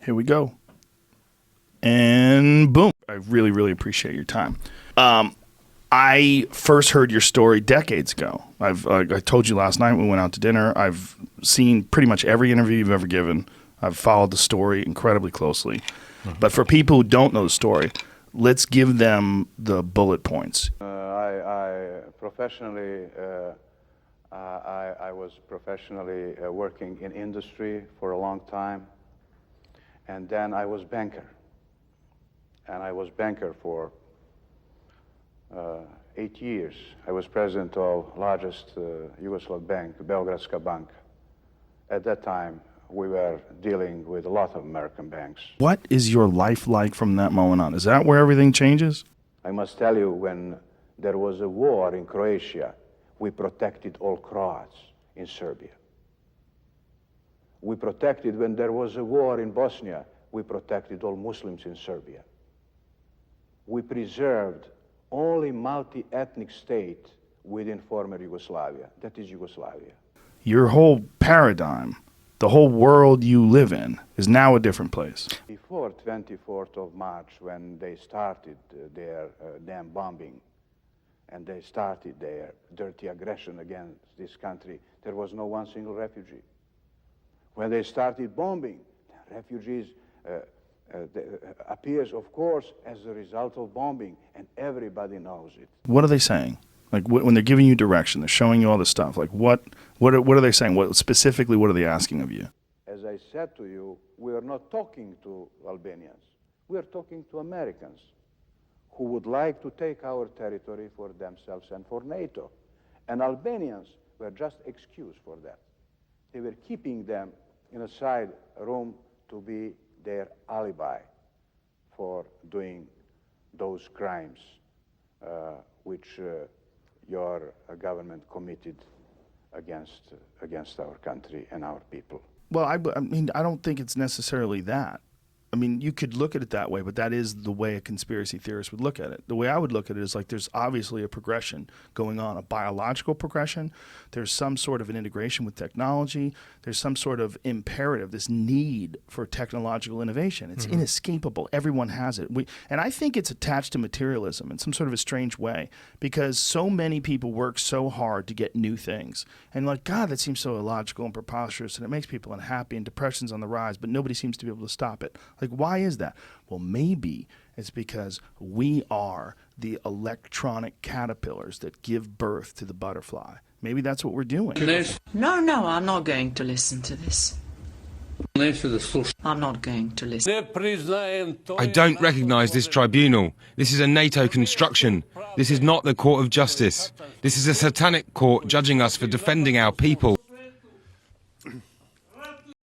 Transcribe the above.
Here we go. And boom. I really, really appreciate your time. I first heard your story decades ago. I told you last night when we went out to dinner. I've seen pretty much every interview you've ever given. I've followed the story incredibly closely. But for people who don't know the story, let's give them the bullet points. I was professionally working in industry for a long time, and then I was banker. And I was banker for 8 years. I was president of largest Yugoslav bank, Beogradska bank. At that time, we were dealing with a lot of American banks. What is your life like from that moment on? Is that where everything changes? I must tell you, when there was a war in Croatia, we protected all Croats in Serbia. We protected, when there was a war in Bosnia, we protected all Muslims in Serbia. We preserved only multi-ethnic state within former Yugoslavia. That is Yugoslavia. Your whole paradigm, the whole world you live in, is now a different place. Before 24th of March, when they started their damn bombing, and they started their dirty aggression against this country, there was no one single refugee. When they started bombing, refugees appears, of course, as a result of bombing, and everybody knows it. What are they saying? Like when they're giving you direction, they're showing you all this stuff. Like what are they saying? What specifically? What are they asking of you? As I said to you, we are not talking to Albanians. We are talking to Americans who would like to take our territory for themselves and for NATO. And Albanians were just excused for that. They were keeping them in a side room to be their alibi for doing those crimes which your government committed against our country and our people. Well, I mean, I don't think it's necessarily that. I mean, you could look at it that way, but that is the way a conspiracy theorist would look at it. The way I would look at it is like there's obviously a progression going on, a biological progression. There's some sort of an integration with technology. There's some sort of imperative, this need for technological innovation. It's inescapable. Everyone has it. And I think it's attached to materialism in some sort of a strange way because so many people work so hard to get new things. And like, God, that seems so illogical and preposterous, and it makes people unhappy, and depression's on the rise, but nobody seems to be able to stop it. Like, why is that? Well, maybe it's because we are the electronic caterpillars that give birth to the butterfly. Maybe that's what we're doing. No, I'm not going to listen to this. I'm not going to listen. I don't recognise this tribunal. This is a NATO construction. This is not the court of justice. This is a satanic court judging us for defending our people.